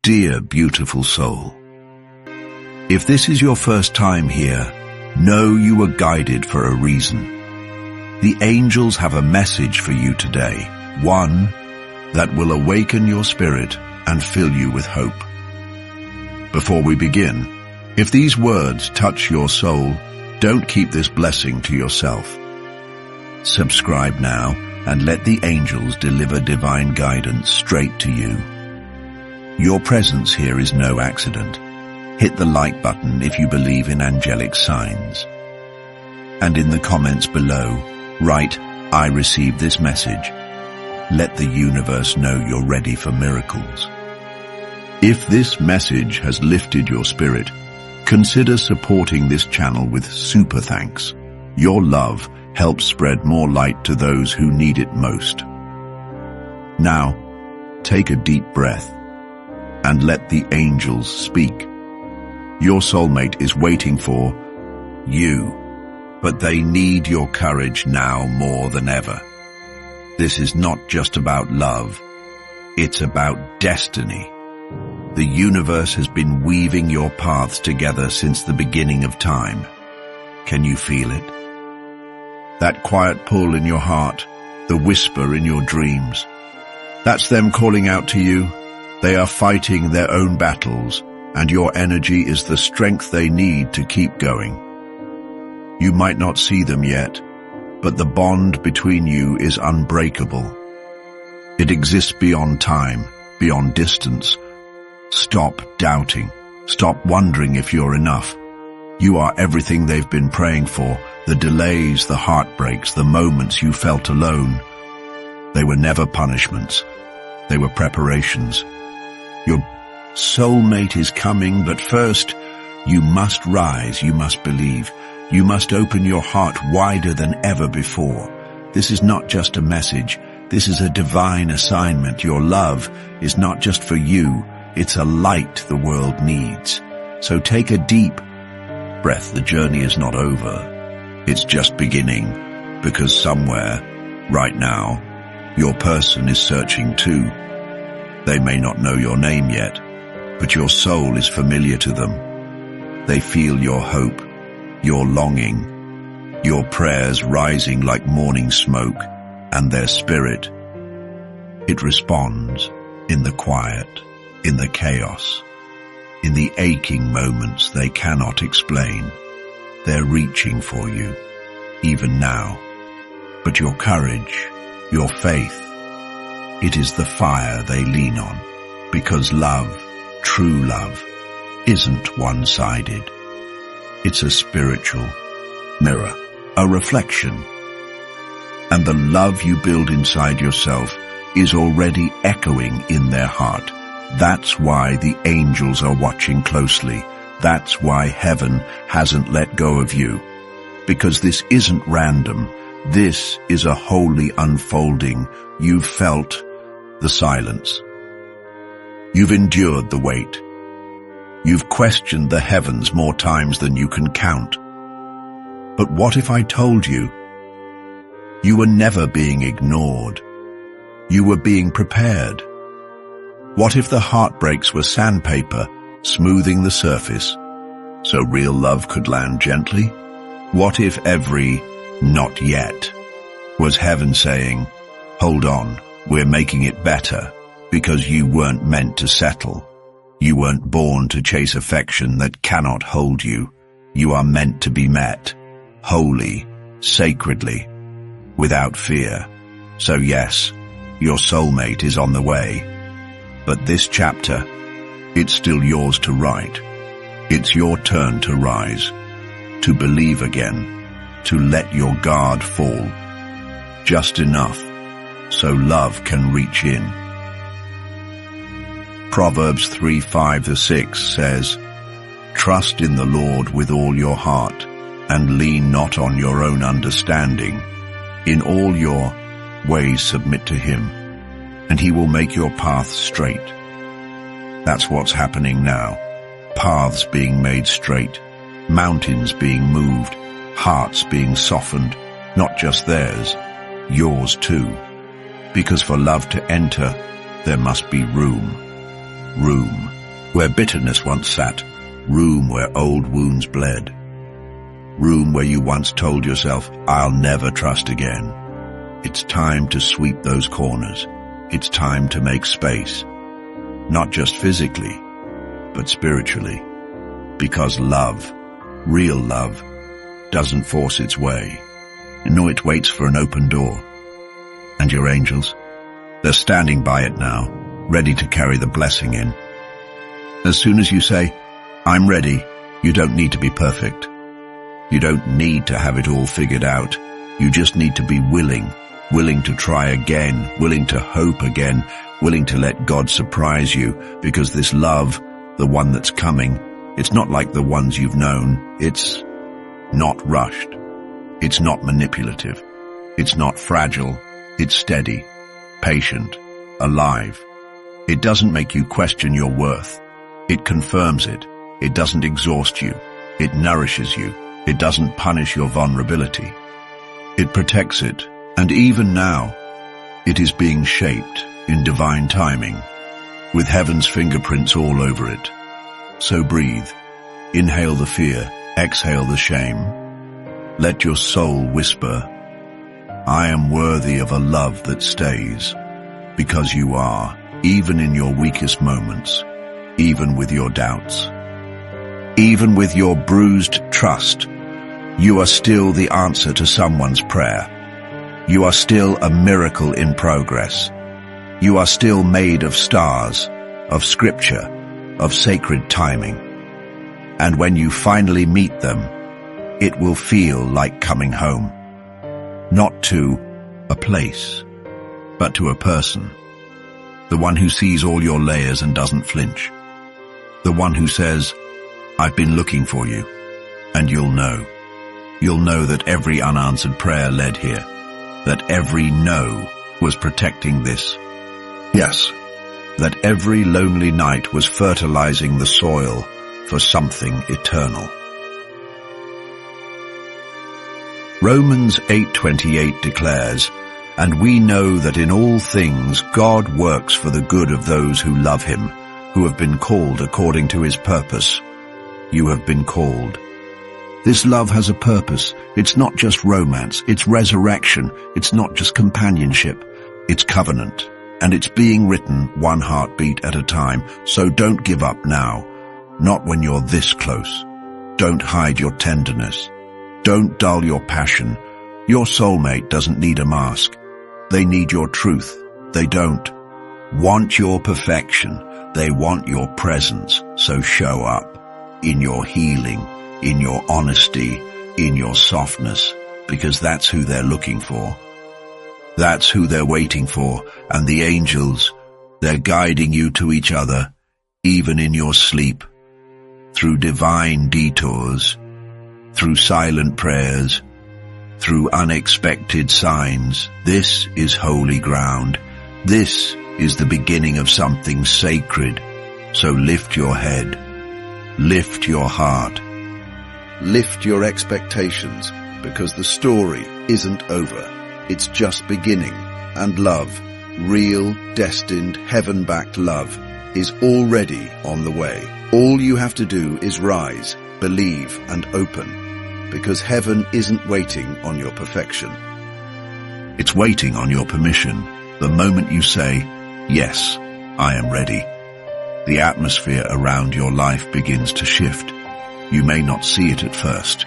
Dear beautiful soul, if this is your first time here, know you were guided for a reason. The angels have a message for you today, one that will awaken your spirit and fill you with hope. Before we begin, if these words touch your soul, don't keep this blessing to yourself. Subscribe now and let the angels deliver divine guidance straight to you. Your presence here is no accident. Hit the like button if you believe in angelic signs. And in the comments below, write, "I received this message." Let the universe know you're ready for miracles. If this message has lifted your spirit, consider supporting this channel with super thanks. Your love helps spread more light to those who need it most. Now, take a deep breath and let the angels speak. Your soulmate is waiting for you, but they need your courage now more than ever. This is not just about love, it's about destiny. The universe has been weaving your paths together since the beginning of time. Can you feel it? That quiet pull in your heart, the whisper in your dreams. That's them calling out to you. They are fighting their own battles, and your energy is the strength they need to keep going. You might not see them yet, but the bond between you is unbreakable. It exists beyond time, beyond distance. Stop doubting. Stop wondering if you're enough. You are everything they've been praying for. The delays, the heartbreaks, the moments you felt alone. They were never punishments. They were preparations. Your soulmate is coming, but first, you must rise, you must believe. You must open your heart wider than ever before. This is not just a message. This is a divine assignment. Your love is not just for you. It's a light the world needs. So take a deep breath. The journey is not over. It's just beginning, because somewhere, right now, your person is searching too. They may not know your name yet, but your soul is familiar to them. They feel your hope, your longing, your prayers rising like morning smoke, and their spirit. It responds in the quiet, in the chaos, in the aching moments they cannot explain. They're reaching for you, even now. But your courage, your faith, it is the fire they lean on, because love, true love, isn't one-sided. It's a spiritual mirror, a reflection. And the love you build inside yourself is already echoing in their heart. That's why the angels are watching closely. That's why heaven hasn't let go of you. Because this isn't random. This is a holy unfolding. You've felt the silence. You've endured the wait. You've questioned the heavens more times than you can count. But what if I told you? You were never being ignored. You were being prepared. What if the heartbreaks were sandpaper, smoothing the surface, so real love could land gently? What if every "not yet" was heaven saying, "Hold on, we're making it better," because you weren't meant to settle. You weren't born to chase affection that cannot hold you. You are meant to be met, wholly, sacredly, without fear. So yes, your soulmate is on the way. But this chapter, it's still yours to write. It's your turn to rise, to believe again, to let your guard fall. Just enough so love can reach in. Proverbs 3:5-6 says, "Trust in the Lord with all your heart, and lean not on your own understanding. In all your ways submit to him, and he will make your path straight." That's what's happening now. Paths being made straight, mountains being moved, hearts being softened, not just theirs, yours too. Because for love to enter, there must be room. Room where bitterness once sat, room where old wounds bled, room where you once told yourself, I'll never trust again. It's time to sweep those corners. It's time to make space, not just physically, but spiritually, because love, real love, doesn't force its way. No, it waits for an open door. And your angels? They're standing by it now, ready to carry the blessing in. As soon as you say, I'm ready, you don't need to be perfect. You don't need to have it all figured out. You just need to be willing to try again, willing to hope again, willing to let God surprise you, because this love, the one that's coming, it's not like the ones you've known. It's not rushed. It's not manipulative. It's not fragile. It's steady, patient, alive. It doesn't make you question your worth. It confirms it. It doesn't exhaust you. It nourishes you. It doesn't punish your vulnerability. It protects it. And even now, it is being shaped in divine timing, with heaven's fingerprints all over it. So breathe. Inhale the fear. Exhale the shame. Let your soul whisper, I am worthy of a love that stays, because you are, even in your weakest moments, even with your doubts, even with your bruised trust. You are still the answer to someone's prayer. You are still a miracle in progress. You are still made of stars, of scripture, of sacred timing. And when you finally meet them, it will feel like coming home. Not to a place, but to a person. The one who sees all your layers and doesn't flinch. The one who says, I've been looking for you, and you'll know. You'll know that every unanswered prayer led here, that every no was protecting this. Yes, that every lonely night was fertilizing the soil for something eternal. Romans 8:28 declares, and we know that in all things God works for the good of those who love him, who have been called according to his purpose. You have been called. This love has a purpose. It's not just romance, it's resurrection. It's not just companionship, it's covenant. And it's being written one heartbeat at a time. So don't give up now, not when you're this close. Don't hide your tenderness. Don't dull your passion. Your soulmate doesn't need a mask. They need your truth. They don't want your perfection. They want your presence. So show up in your healing, in your honesty, in your softness, because that's who they're looking for. That's who they're waiting for. And the angels, they're guiding you to each other, even in your sleep, through divine detours, through silent prayers, through unexpected signs. This is holy ground. This is the beginning of something sacred. So lift your head, lift your heart, lift your expectations, because the story isn't over. It's just beginning. And love, real, destined, heaven-backed love, is already on the way. All you have to do is rise, believe, and open, because heaven isn't waiting on your perfection. It's waiting on your permission. The moment you say, yes, I am ready, the atmosphere around your life begins to shift. You may not see it at first,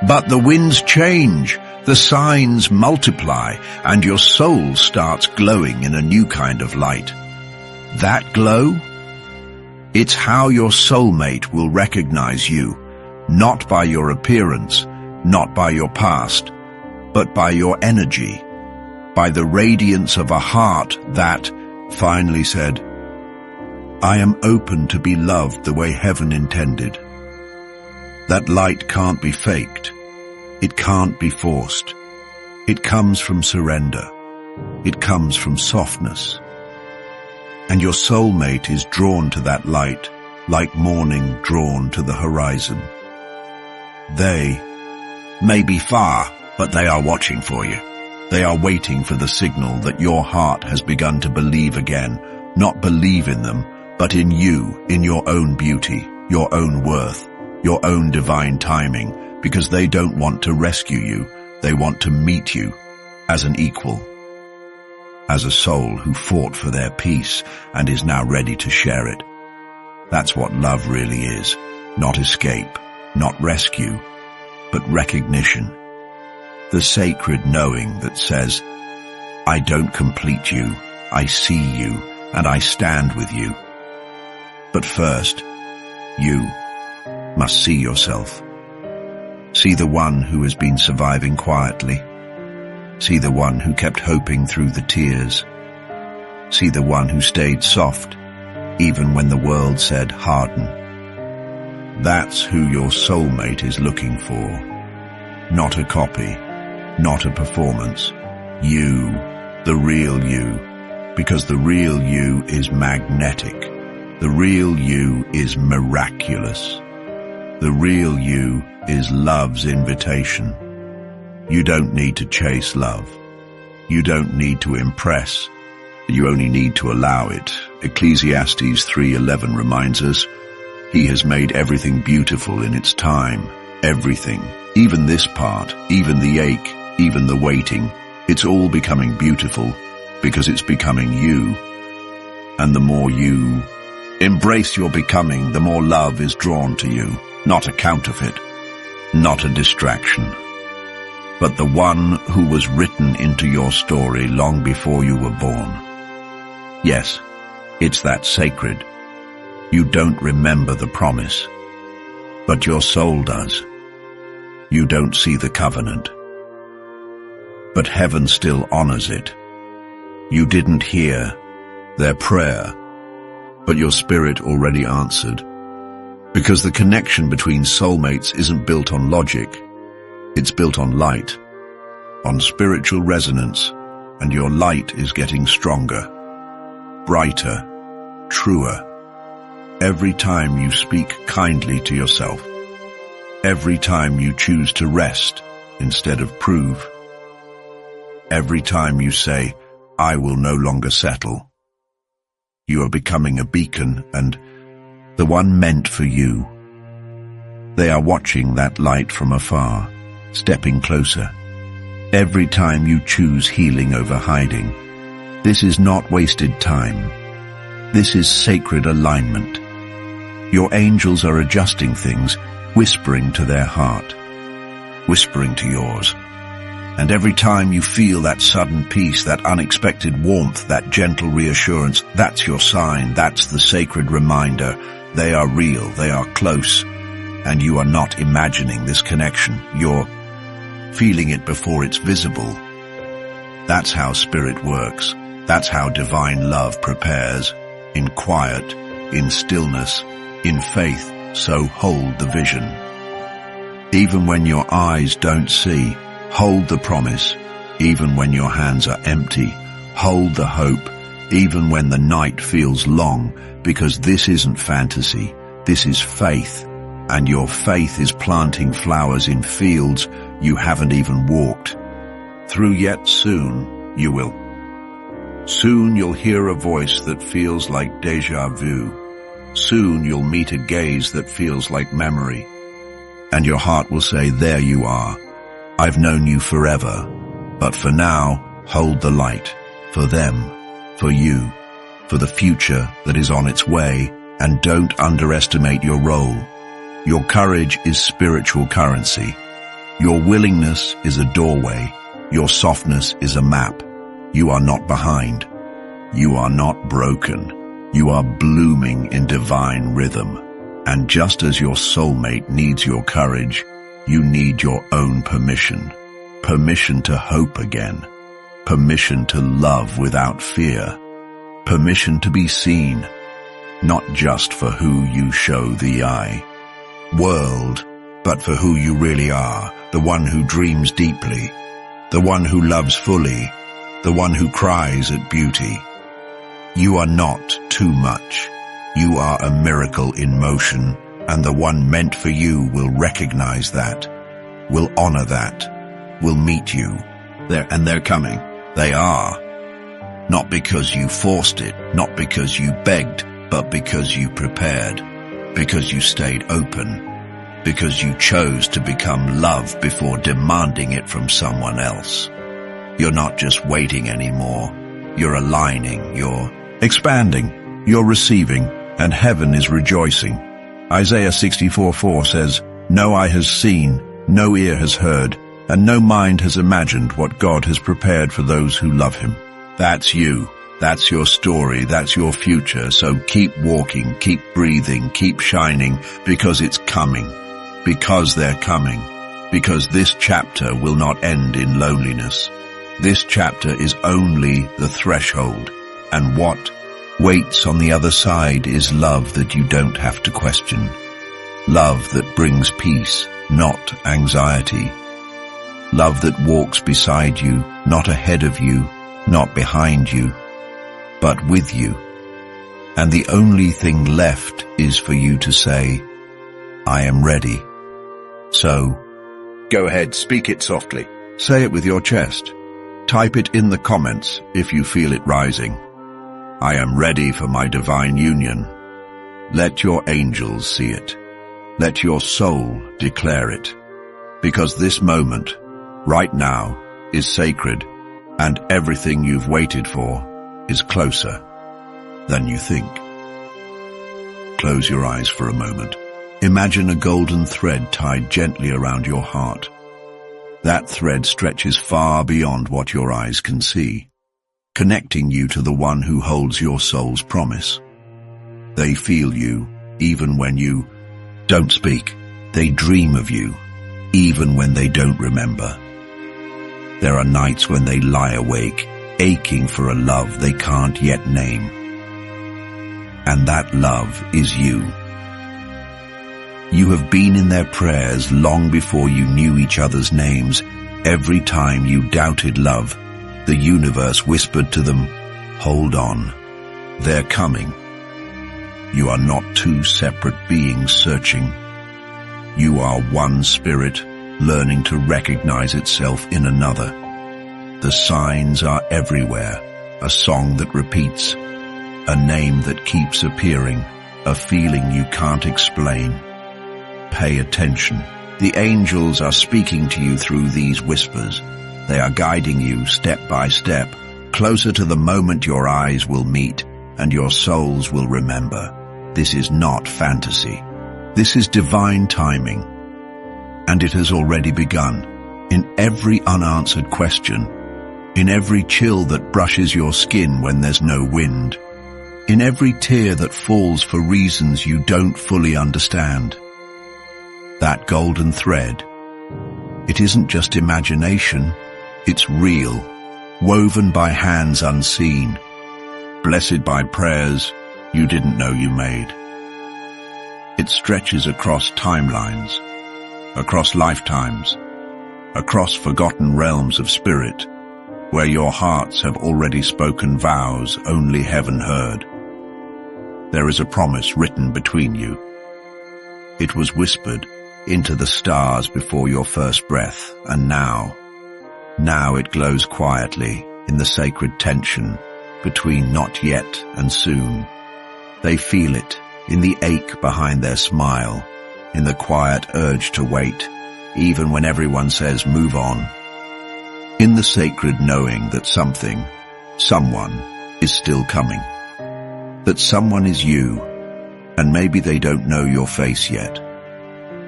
but the winds change, the signs multiply, and your soul starts glowing in a new kind of light. That glow? It's how your soulmate will recognize you, not by your appearance, not by your past, but by your energy, by the radiance of a heart that finally said, I am open to be loved the way heaven intended. That light can't be faked. It can't be forced. It comes from surrender. It comes from softness. And your soulmate is drawn to that light, like morning drawn to the horizon. They may be far, but they are watching for you. They are waiting for the signal that your heart has begun to believe again, not believe in them, but in you, in your own beauty, your own worth, your own divine timing, because they don't want to rescue you, they want to meet you as an equal, as a soul who fought for their peace and is now ready to share it. That's what love really is. Not escape, not rescue, but recognition. The sacred knowing that says, I don't complete you, I see you, and I stand with you. But first, you must see yourself. See the one who has been surviving quietly. See the one who kept hoping through the tears. See the one who stayed soft, even when the world said harden. That's who your soulmate is looking for. Not a copy, not a performance. You, the real you, because the real you is magnetic. The real you is miraculous. The real you is love's invitation. You don't need to chase love. You don't need to impress. You only need to allow it. Ecclesiastes 3:11 reminds us, He has made everything beautiful in its time. Everything. Even this part, even the ache, even the waiting. It's all becoming beautiful because it's becoming you. And the more you embrace your becoming, the more love is drawn to you. Not a counterfeit, not a distraction, but the one who was written into your story long before you were born. Yes, it's that sacred. You don't remember the promise, but your soul does. You don't see the covenant, but heaven still honors it. You didn't hear their prayer, but your spirit already answered. Because the connection between soulmates isn't built on logic, it's built on light, on spiritual resonance, and your light is getting stronger, brighter, truer. Every time you speak kindly to yourself, every time you choose to rest instead of prove, every time you say, I will no longer settle, you are becoming a beacon and the one meant for you. They are watching that light from afar, stepping closer. Every time you choose healing over hiding, this is not wasted time. This is sacred alignment. Your angels are adjusting things, whispering to their heart, whispering to yours. And every time you feel that sudden peace, that unexpected warmth, that gentle reassurance, that's your sign, that's the sacred reminder. They are real, they are close, and you are not imagining this connection. You're feeling it before it's visible. That's how spirit works. That's how divine love prepares, in quiet, in stillness, in faith, so hold the vision. Even when your eyes don't see, hold the promise. Even when your hands are empty, hold the hope. Even when the night feels long, because this isn't fantasy, this is faith. And your faith is planting flowers in fields you haven't even walked through yet. Soon you will. Soon you'll hear a voice that feels like déjà vu. Soon you'll meet a gaze that feels like memory. And your heart will say, there you are. I've known you forever. But for now, hold the light. For them, for you, for the future that is on its way. And don't underestimate your role. Your courage is spiritual currency. Your willingness is a doorway. Your softness is a map. You are not behind. You are not broken. You are blooming in divine rhythm. And just as your soulmate needs your courage, you need your own permission. Permission to hope again. Permission to love without fear. Permission to be seen, not just for who you show the eye. World, but for who you really are, the one who dreams deeply, the one who loves fully, the one who cries at beauty. You are not too much. You are a miracle in motion, and the one meant for you will recognize that, will honor that, will meet you. They're coming. They are. Not because you forced it, not because you begged, but because you prepared, because you stayed open, because you chose to become love before demanding it from someone else. You're not just waiting anymore. You're aligning, you're expanding, you're receiving, and heaven is rejoicing. Isaiah 64:4 says, "No eye has seen, no ear has heard, and no mind has imagined what God has prepared for those who love him." That's you. That's your story. That's your future. So keep walking, keep breathing, keep shining, because it's coming. Because they're coming. Because this chapter will not end in loneliness. This chapter is only the threshold. And what waits on the other side is love that you don't have to question. Love that brings peace, not anxiety. Love that walks beside you, not ahead of you, not behind you, but with you. And the only thing left is for you to say, "I am ready." So, go ahead, speak it softly. Say it with your chest. Type it in the comments if you feel it rising. I am ready for my divine union. Let your angels see it. Let your soul declare it. Because this moment, right now, is sacred, and everything you've waited for is closer than you think. Close your eyes for a moment. Imagine a golden thread tied gently around your heart. That thread stretches far beyond what your eyes can see, connecting you to the one who holds your soul's promise. They feel you, even when you don't speak. They dream of you, even when they don't remember. There are nights when they lie awake, aching for a love they can't yet name. And that love is you. You have been in their prayers long before you knew each other's names. Every time you doubted love, the universe whispered to them, "Hold on, they're coming." You are not two separate beings searching. You are one spirit learning to recognize itself in another. The signs are everywhere. A song that repeats, a name that keeps appearing, a feeling you can't explain. Pay attention. The angels are speaking to you through these whispers. They are guiding you step by step, closer to the moment your eyes will meet and your souls will remember. This is not fantasy. This is divine timing. And it has already begun. In every unanswered question, in every chill that brushes your skin when there's no wind, in every tear that falls for reasons you don't fully understand. That golden thread, it isn't just imagination, it's real, woven by hands unseen, blessed by prayers you didn't know you made. It stretches across timelines, across lifetimes, across forgotten realms of spirit, where your hearts have already spoken vows only heaven heard. There is a promise written between you. It was whispered into the stars before your first breath, and now it glows quietly in the sacred tension between not yet and soon. They feel it in the ache behind their smile, in the quiet urge to wait, even when everyone says move on. In the sacred knowing that someone is still coming. That someone is you, and maybe they don't know your face yet.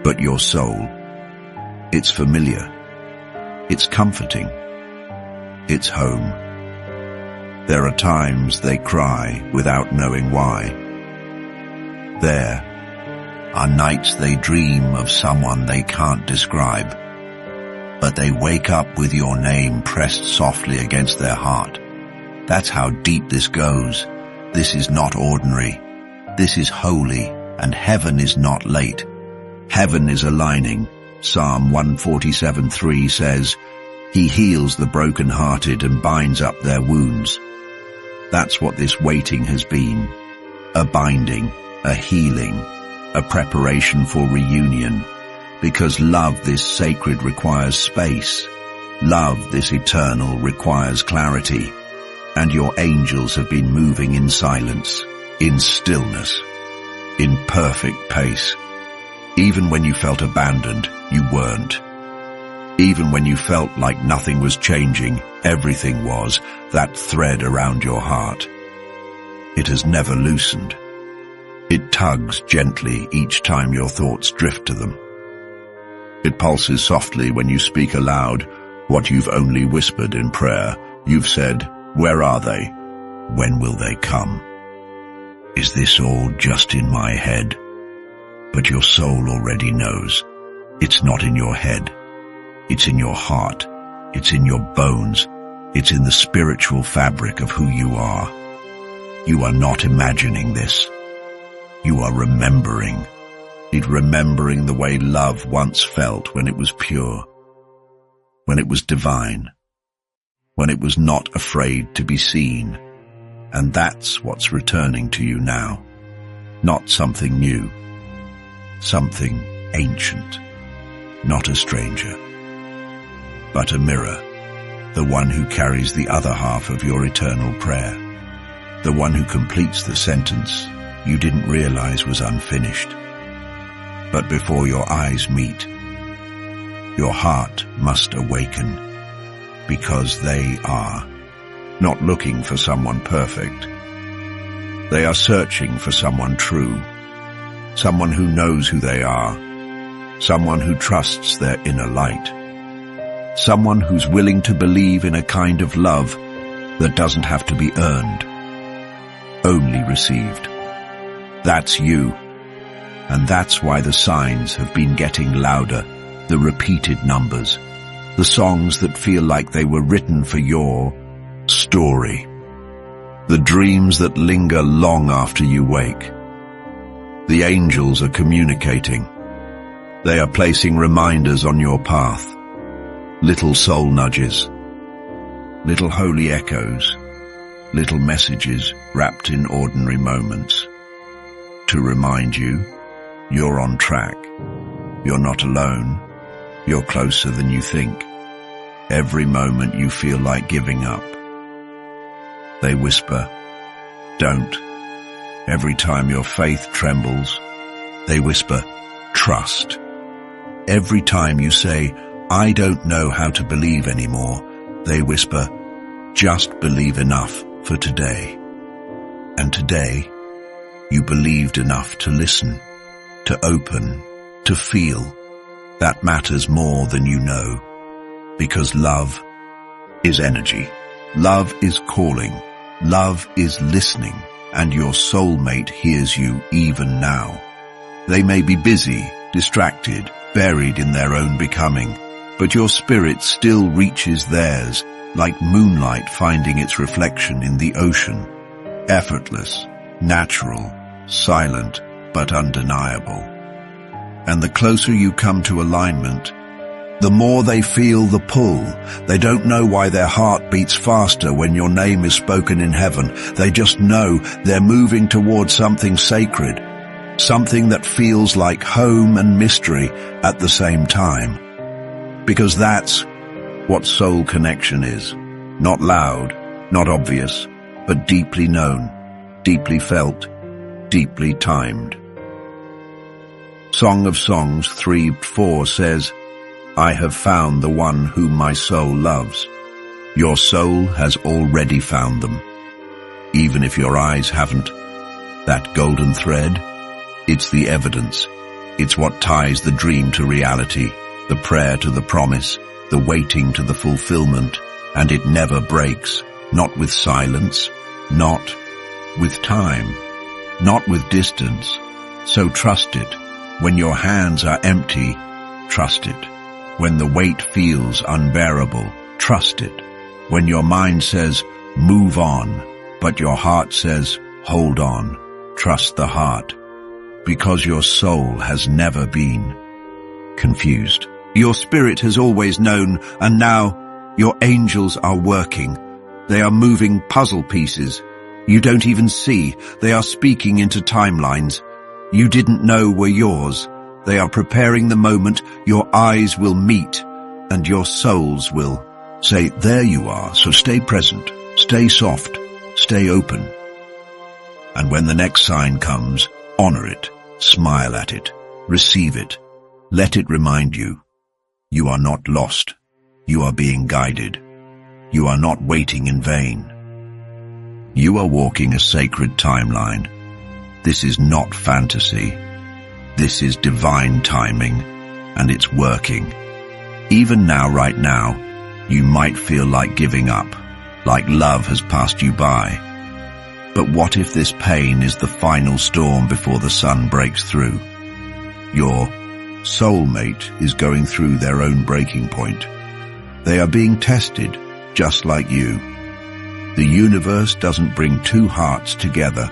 But your soul, it's familiar, it's comforting, it's home. There are times they cry without knowing why. There are nights they dream of someone they can't describe, but they wake up with your name pressed softly against their heart. That's how deep this goes. This is not ordinary. This is holy, and heaven is not late. Heaven is aligning. Psalm 147:3 says, "He heals the brokenhearted and binds up their wounds." That's what this waiting has been. A binding, a healing, a preparation for reunion. Because love this sacred requires space. Love this eternal requires clarity. And your angels have been moving in silence, in stillness, in perfect pace. Even when you felt abandoned, you weren't. Even when you felt like nothing was changing, everything was, that thread around your heart. It has never loosened. It tugs gently each time your thoughts drift to them. It pulses softly when you speak aloud what you've only whispered in prayer. You've said, "Where are they? When will they come? Is this all just in my head?" But your soul already knows. It's not in your head. It's in your heart. It's in your bones. It's in the spiritual fabric of who you are. You are not imagining this. You are remembering. Remembering the way love once felt when it was pure, when it was divine, when it was not afraid to be seen. And that's what's returning to you now. Not something new, something ancient, not a stranger, but a mirror, the one who carries the other half of your eternal prayer, the one who completes the sentence you didn't realize was unfinished. But before your eyes meet, your heart must awaken, because they are not looking for someone perfect. They are searching for someone true, someone who knows who they are, someone who trusts their inner light, someone who's willing to believe in a kind of love that doesn't have to be earned, only received. That's you. And that's why the signs have been getting louder, the repeated numbers, the songs that feel like they were written for your story, the dreams that linger long after you wake. The angels are communicating. They are placing reminders on your path, little soul nudges, little holy echoes, little messages wrapped in ordinary moments, to remind you you're on track. You're not alone. You're closer than you think. Every moment you feel like giving up, they whisper, "Don't." Every time your faith trembles, they whisper, "Trust." Every time you say, "I don't know how to believe anymore," they whisper, "Just believe enough for today." And today, you believed enough to listen, to open, to feel. That matters more than you know, because love is energy. Love is calling. Love is listening, and your soulmate hears you even now. They may be busy, distracted, buried in their own becoming, but your spirit still reaches theirs, like moonlight finding its reflection in the ocean. Effortless, natural, silent, but undeniable. And the closer you come to alignment, the more they feel the pull. They don't know why their heart beats faster when your name is spoken in heaven. They just know they're moving towards something sacred, something that feels like home and mystery at the same time. Because that's what soul connection is. Not loud, not obvious, but deeply known, deeply felt, deeply timed. Song of Songs 3:4 says, "I have found the one whom my soul loves." Your soul has already found them, even if your eyes haven't. That golden thread, it's the evidence. It's what ties the dream to reality, the prayer to the promise, the waiting to the fulfillment, and it never breaks. Not with silence, not with time, not with distance. So trust it. When your hands are empty, trust it. When the weight feels unbearable, trust it. When your mind says, move on, but your heart says, hold on, trust the heart. Because your soul has never been confused. Your spirit has always known, and now your angels are working. They are moving puzzle pieces you don't even see. They are speaking into timelines you didn't know were yours. They are preparing the moment your eyes will meet and your souls will say, there you are, so stay present, stay soft, stay open. And when the next sign comes, honor it, smile at it, receive it. Let it remind you, you are not lost. You are being guided. You are not waiting in vain. You are walking a sacred timeline. This is not fantasy. This is divine timing, and it's working. Even now, right now, you might feel like giving up, like love has passed you by. But what if this pain is the final storm before the sun breaks through? Your soulmate is going through their own breaking point. They are being tested, just like you. The universe doesn't bring two hearts together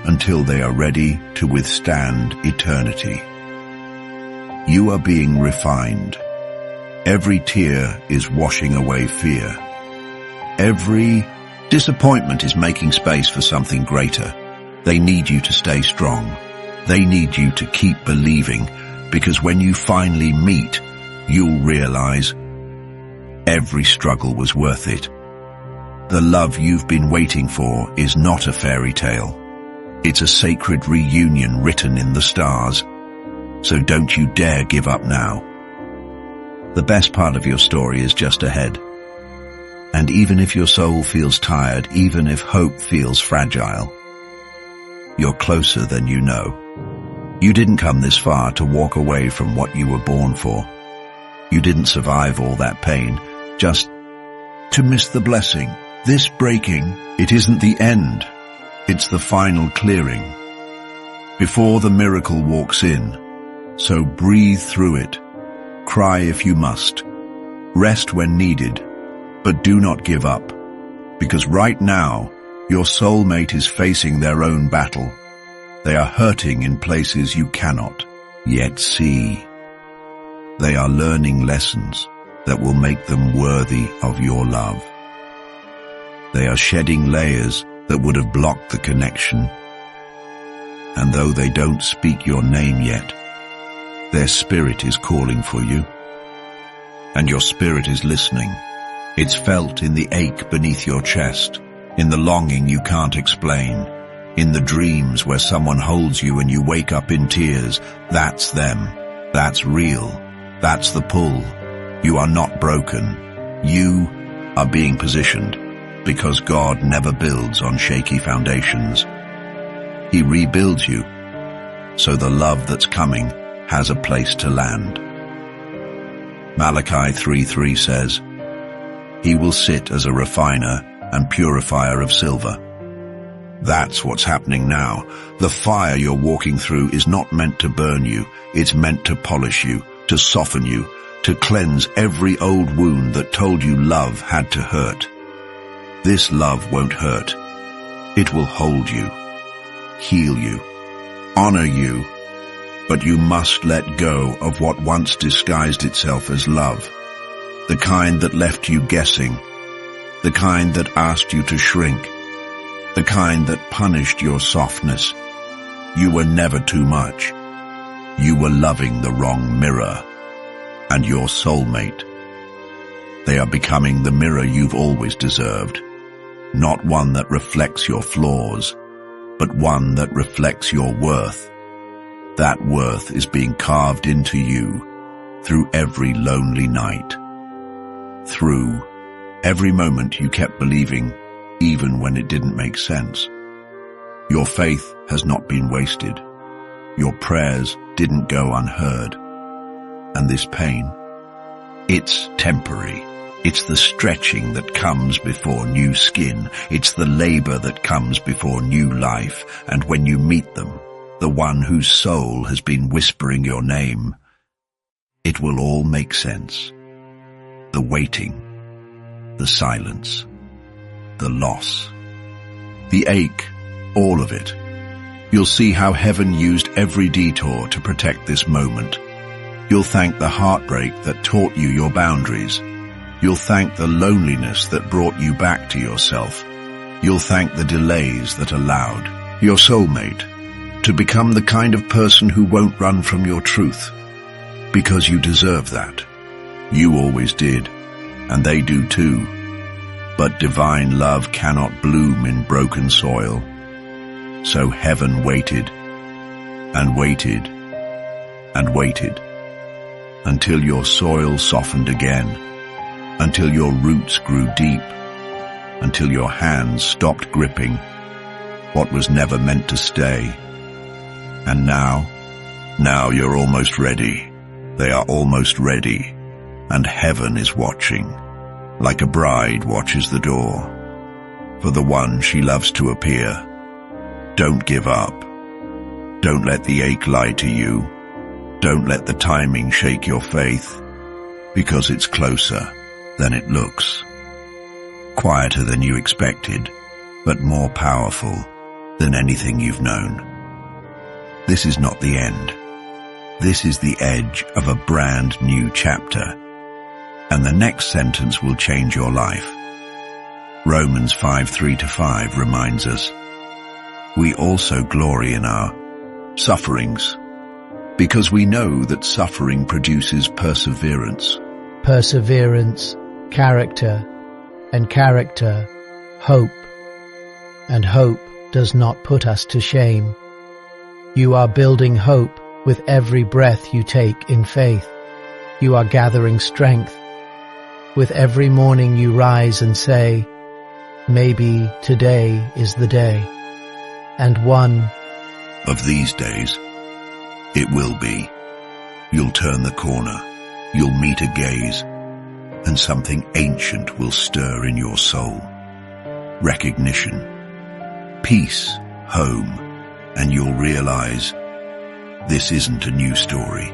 until they are ready to withstand eternity. You are being refined. Every tear is washing away fear. Every disappointment is making space for something greater. They need you to stay strong. They need you to keep believing, because when you finally meet, you'll realize every struggle was worth it. The love you've been waiting for is not a fairy tale. It's a sacred reunion written in the stars. So don't you dare give up now. The best part of your story is just ahead. And even if your soul feels tired, even if hope feels fragile, you're closer than you know. You didn't come this far to walk away from what you were born for. You didn't survive all that pain just to miss the blessing. This breaking, it isn't the end. It's the final clearing. Before the miracle walks in. So breathe through it. Cry if you must. Rest when needed. But do not give up. Because right now, your soulmate is facing their own battle. They are hurting in places you cannot yet see. They are learning lessons that will make them worthy of your love. They are shedding layers that would have blocked the connection. And though they don't speak your name yet, their spirit is calling for you. And your spirit is listening. It's felt in the ache beneath your chest, in the longing you can't explain, in the dreams where someone holds you and you wake up in tears. That's them. That's real. That's the pull. You are not broken. You are being positioned, because God never builds on shaky foundations. He rebuilds you, so the love that's coming has a place to land. Malachi 3:3 says, He will sit as a refiner and purifier of silver. That's what's happening now. The fire you're walking through is not meant to burn you. It's meant to polish you, to soften you, to cleanse every old wound that told you love had to hurt. This love won't hurt. It will hold you, heal you, honor you, but you must let go of what once disguised itself as love. The kind that left you guessing, the kind that asked you to shrink, the kind that punished your softness. You were never too much. You were loving the wrong mirror. And your soulmate, they are becoming the mirror you've always deserved. Not one that reflects your flaws, but one that reflects your worth. That worth is being carved into you through every lonely night. Through every moment you kept believing, even when it didn't make sense. Your faith has not been wasted. Your prayers didn't go unheard. And this pain, it's temporary. It's the stretching that comes before new skin. It's the labor that comes before new life. And when you meet them, the one whose soul has been whispering your name, it will all make sense. The waiting, the silence, the loss, the ache, all of it. You'll see how heaven used every detour to protect this moment. You'll thank the heartbreak that taught you your boundaries. You'll thank the loneliness that brought you back to yourself. You'll thank the delays that allowed your soulmate to become the kind of person who won't run from your truth. Because you deserve that. You always did, and they do too. But divine love cannot bloom in broken soil. So heaven waited and waited and waited until your soil softened again, until your roots grew deep, until your hands stopped gripping what was never meant to stay. And now you're almost ready. They are almost ready, and heaven is watching, like a bride watches the door, for the one she loves to appear. Don't give up. Don't let the ache lie to you. Don't let the timing shake your faith, because it's closer than it looks. Quieter than you expected, but more powerful than anything you've known. This is not the end. This is the edge of a brand new chapter, and the next sentence will change your life. Romans 5:3-5 reminds us, we also glory in our sufferings, because we know that suffering produces perseverance. Perseverance, character, and character, hope. And hope does not put us to shame. You are building hope with every breath you take in faith. You are gathering strength. With every morning you rise and say, maybe today is the day. And one of these days, it will be. You'll turn the corner. You'll meet a gaze, and something ancient will stir in your soul. Recognition, peace, home, and you'll realize this isn't a new story.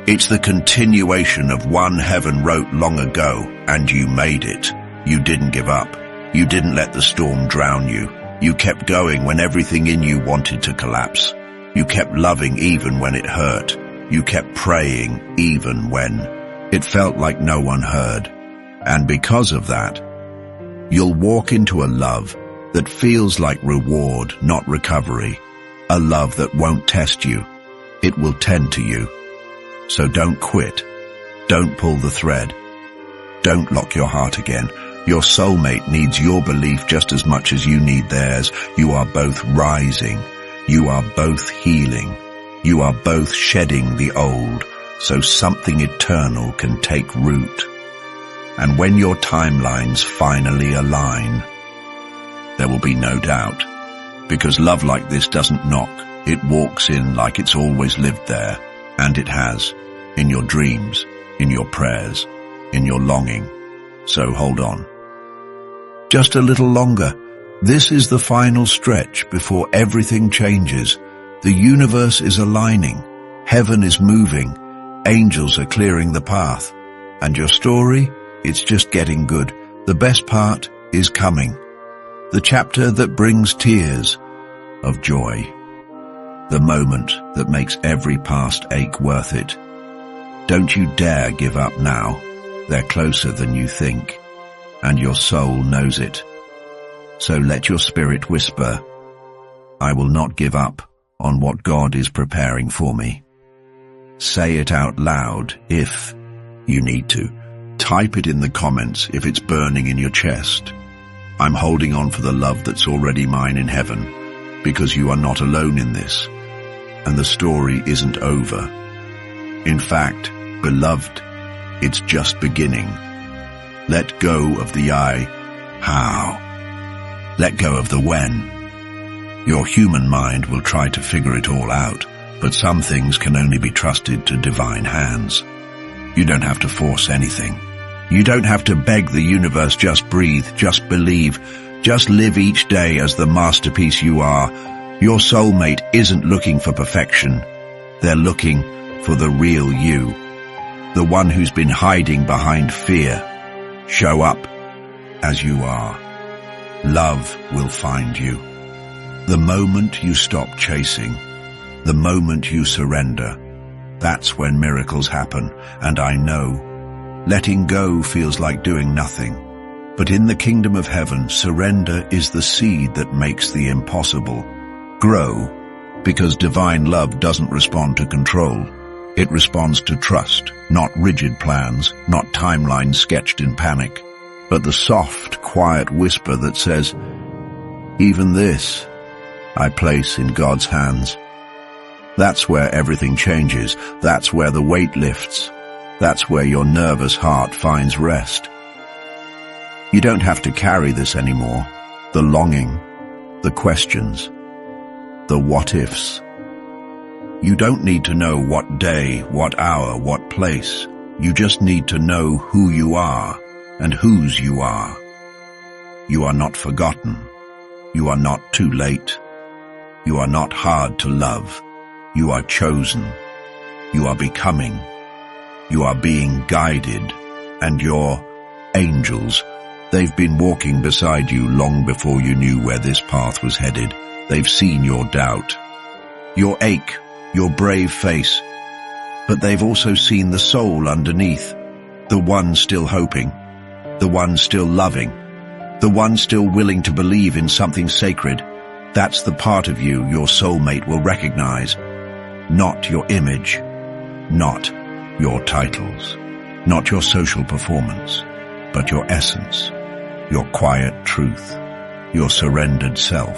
It's the continuation of one heaven wrote long ago, and you made it. You didn't give up. You didn't let the storm drown you. You kept going when everything in you wanted to collapse. You kept loving even when it hurt. You kept praying even when it felt like no one heard. And because of that, you'll walk into a love that feels like reward, not recovery. A love that won't test you. It will tend to you. So don't quit. Don't pull the thread. Don't lock your heart again. Your soulmate needs your belief just as much as you need theirs. You are both rising. You are both healing. You are both shedding the old, so something eternal can take root. And when your timelines finally align, there will be no doubt. Because love like this doesn't knock. It walks in like it's always lived there. And it has. In your dreams, in your prayers, in your longing. So hold on. Just a little longer. This is the final stretch before everything changes. The universe is aligning. Heaven is moving. Angels are clearing the path. And your story? It's just getting good. The best part is coming. The chapter that brings tears of joy. The moment that makes every past ache worth it. Don't you dare give up now. They're closer than you think. And your soul knows it. So let your spirit whisper, I will not give up on what God is preparing for me. Say it out loud if you need to. Type it in the comments if it's burning in your chest. I'm holding on for the love that's already mine in heaven, because you are not alone in this, and the story isn't over. In fact, beloved, it's just beginning. Let go of the I, how. Let go of the when. Your human mind will try to figure it all out, but some things can only be trusted to divine hands. You don't have to force anything. You don't have to beg the universe, just breathe, just believe, just live each day as the masterpiece you are. Your soulmate isn't looking for perfection. They're looking for the real you, the one who's been hiding behind fear. Show up as you are. Love will find you. The moment you stop chasing, the moment you surrender, that's when miracles happen. And I know, letting go feels like doing nothing. But in the kingdom of heaven, surrender is the seed that makes the impossible grow, because divine love doesn't respond to control. It responds to trust, not rigid plans, not timelines sketched in panic, but the soft, quiet whisper that says, even this I place in God's hands. That's where everything changes. That's where the weight lifts. That's where your nervous heart finds rest. You don't have to carry this anymore. The longing, the questions, the what-ifs. You don't need to know what day, what hour, what place. You just need to know who you are and whose you are. You are not forgotten. You are not too late. You are not hard to love. You are chosen. You are becoming. You are being guided. And your angels, they've been walking beside you long before you knew where this path was headed. They've seen your doubt, your ache, your brave face, but they've also seen the soul underneath, the one still hoping, the one still loving, the one still willing to believe in something sacred. That's the part of you your soulmate will recognize. Not your image, not your titles, not your social performance, but your essence, your quiet truth, your surrendered self.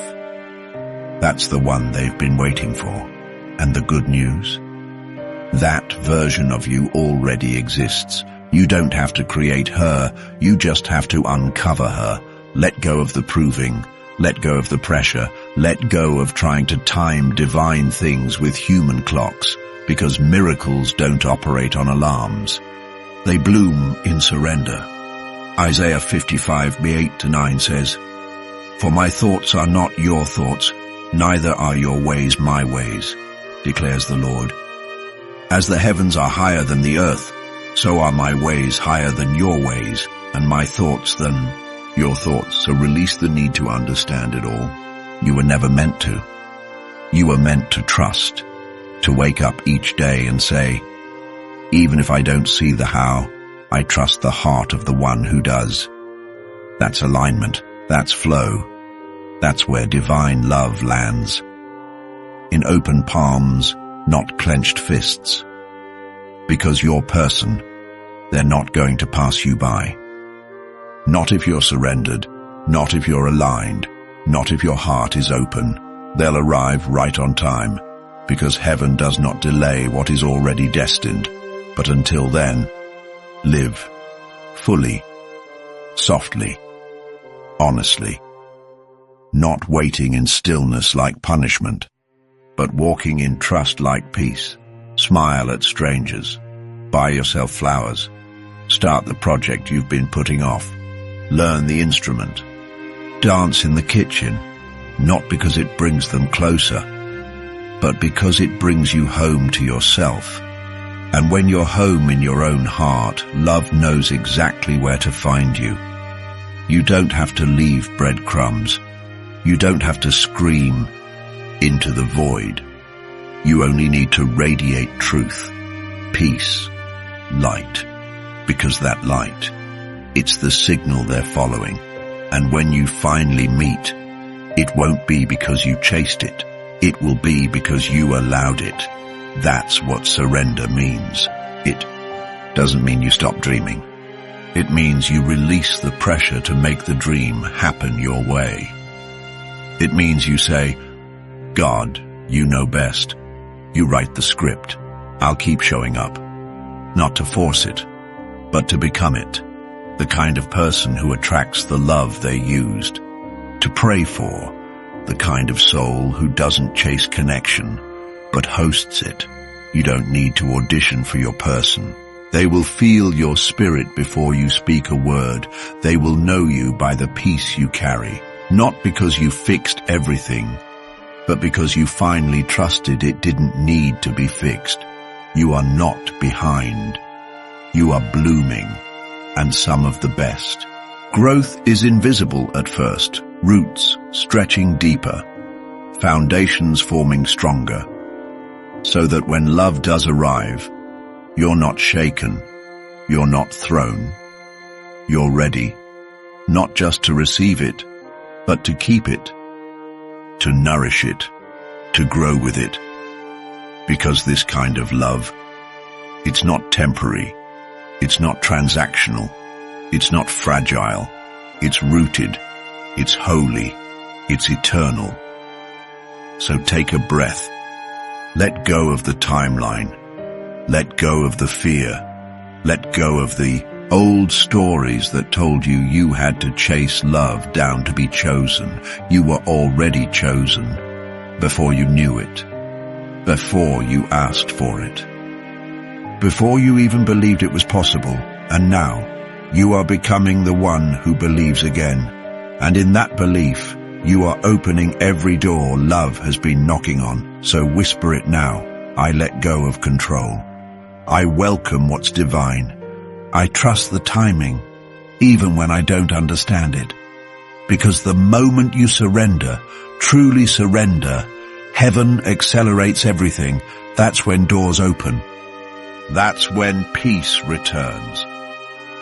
That's the one they've been waiting for. And the good news? That version of you already exists. You don't have to create her, you just have to uncover her. Let go of the proving, let go of the pressure, let go of trying to time divine things with human clocks, because miracles don't operate on alarms. They bloom in surrender. Isaiah 55:8-9 says, "For my thoughts are not your thoughts, neither are your ways my ways, declares the Lord. As the heavens are higher than the earth, so are my ways higher than your ways, and my thoughts than your thoughts." So release the need to understand it all. You were never meant to. You were meant to trust, to wake up each day and say, even if I don't see the how, I trust the heart of the one who does. That's alignment. That's flow. That's where divine love lands. In open palms, not clenched fists. Because you're person, they're not going to pass you by. Not if you're surrendered, not if you're aligned, not if your heart is open. They'll arrive right on time, because heaven does not delay what is already destined. But until then, live fully, softly, honestly, not waiting in stillness like punishment, but walking in trust like peace. Smile at strangers, buy yourself flowers, start the project you've been putting off, learn the instrument, dance in the kitchen, not because it brings them closer, but because it brings you home to yourself. And when you're home in your own heart, love knows exactly where to find you. You don't have to leave breadcrumbs. You don't have to scream into the void. You only need to radiate truth, peace, light, because that light, it's the signal they're following. And when you finally meet, it won't be because you chased it. It will be because you allowed it. That's what surrender means. It doesn't mean you stop dreaming. It means you release the pressure to make the dream happen your way. It means you say, God, you know best. You write the script. I'll keep showing up. Not to force it, but to become it. The kind of person who attracts the love they used to pray for. The kind of soul who doesn't chase connection, but hosts it. You don't need to audition for your person. They will feel your spirit before you speak a word. They will know you by the peace you carry. Not because you fixed everything, but because you finally trusted it didn't need to be fixed. You are not behind. You are blooming, and some of the best. Growth is invisible at first, roots stretching deeper, foundations forming stronger, so that when love does arrive, you're not shaken, you're not thrown, you're ready, not just to receive it, but to keep it, to nourish it, to grow with it. Because this kind of love, it's not temporary, it's not transactional, it's not fragile, it's rooted, it's holy, it's eternal. So take a breath. Let go of the timeline. Let go of the fear. Let go of the old stories that told you you had to chase love down to be chosen. You were already chosen before you knew it, before you asked for it, before you even believed it was possible. And now you are becoming the one who believes again. And in that belief, you are opening every door love has been knocking on. So whisper it now. I let go of control. I welcome what's divine. I trust the timing, even when I don't understand it. Because the moment you surrender, truly surrender, heaven accelerates everything. That's when doors open. That's when peace returns.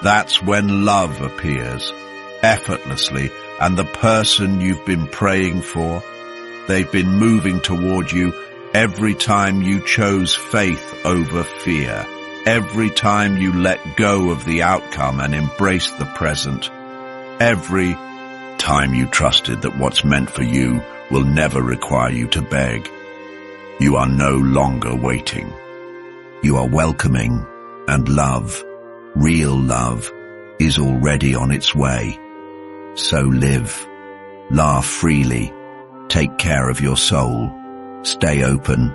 That's when love appears, effortlessly, and the person you've been praying for, they've been moving toward you every time you chose faith over fear, every time you let go of the outcome and embraced the present, every time you trusted that what's meant for you will never require you to beg. You are no longer waiting. You are welcoming, and love, real love, is already on its way. So live, laugh freely, take care of your soul, stay open,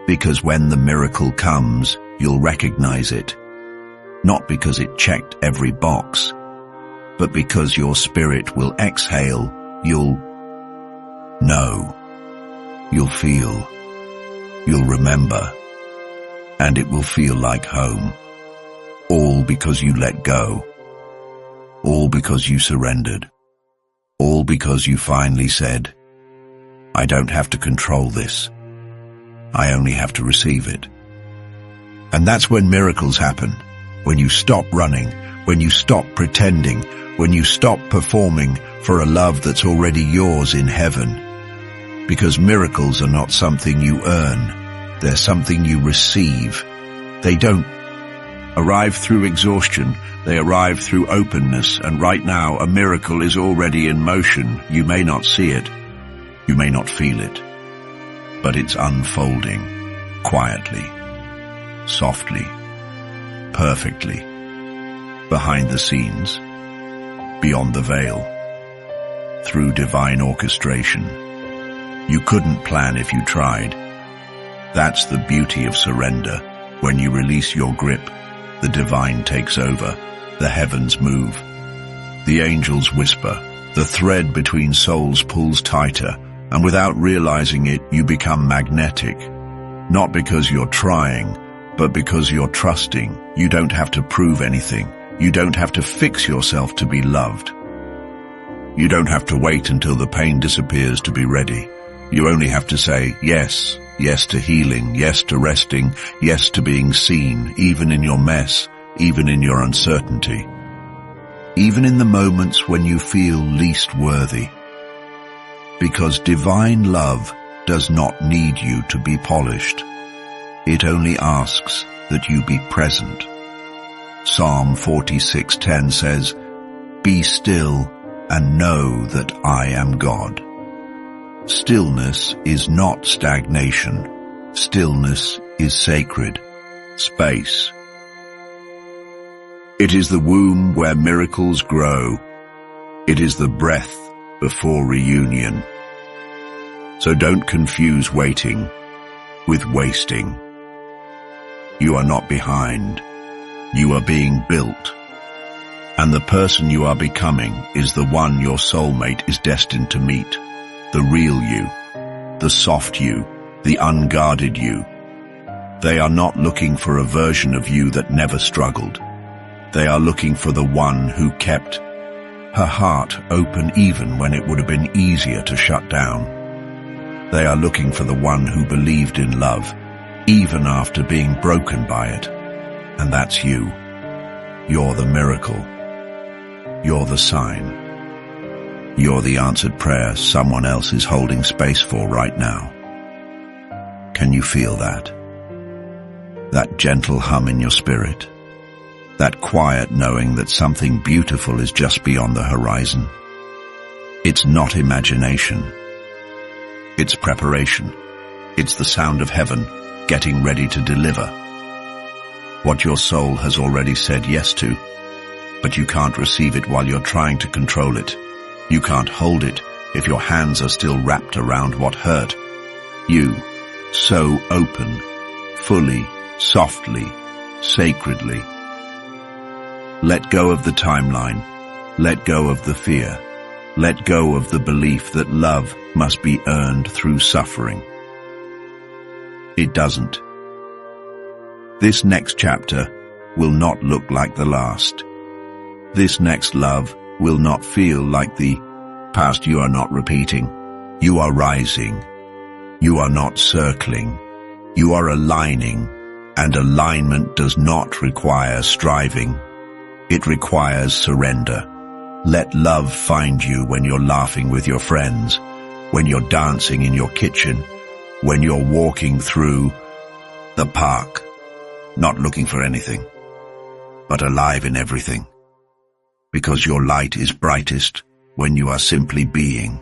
because when the miracle comes, you'll recognize it, not because it checked every box, but because your spirit will exhale. You'll know, you'll feel, you'll remember, and it will feel like home. All because you let go. All because you surrendered. All because you finally said, I don't have to control this. I only have to receive it. And that's when miracles happen. When you stop running, when you stop pretending, when you stop performing for a love that's already yours in heaven. Because miracles are not something you earn. They're something you receive. They don't arrive through exhaustion. They arrive through openness. And right now, a miracle is already in motion. You may not see it. You may not feel it. But it's unfolding quietly, softly, perfectly, behind the scenes, beyond the veil, through divine orchestration. You couldn't plan if you tried. That's the beauty of surrender. When you release your grip, the divine takes over, the heavens move, the angels whisper, the thread between souls pulls tighter, and without realizing it, you become magnetic. Not because you're trying, but because you're trusting. You don't have to prove anything. You don't have to fix yourself to be loved. You don't have to wait until the pain disappears to be ready. You only have to say yes. Yes to healing, yes to resting, yes to being seen, even in your mess, even in your uncertainty, even in the moments when you feel least worthy. Because divine love does not need you to be polished. It only asks that you be present. Psalm 46:10 says, "Be still and know that I am God." Stillness is not stagnation. Stillness is sacred space. It is the womb where miracles grow. It is the breath before reunion. So don't confuse waiting with wasting. You are not behind. You are being built. And the person you are becoming is the one your soulmate is destined to meet. The real you, the soft you, the unguarded you. They are not looking for a version of you that never struggled. They are looking for the one who kept her heart open even when it would have been easier to shut down. They are looking for the one who believed in love, even after being broken by it. And that's you. You're the miracle. You're the sign. You're the answered prayer someone else is holding space for right now. Can you feel that? That gentle hum in your spirit? That quiet knowing that something beautiful is just beyond the horizon? It's not imagination. It's preparation. It's the sound of heaven getting ready to deliver what your soul has already said yes to, but you can't receive it while you're trying to control it. You can't hold it if your hands are still wrapped around what hurt. You, so open, fully, softly, sacredly. Let go of the timeline. Let go of the fear. Let go of the belief that love must be earned through suffering. It doesn't. This next chapter will not look like the last. This next love will not feel like the past. You are not repeating. You are rising. You are not circling. You are aligning, and alignment does not require striving. It requires surrender. Let love find you when you're laughing with your friends, when you're dancing in your kitchen, when you're walking through the park, not looking for anything, but alive in everything. Because your light is brightest when you are simply being,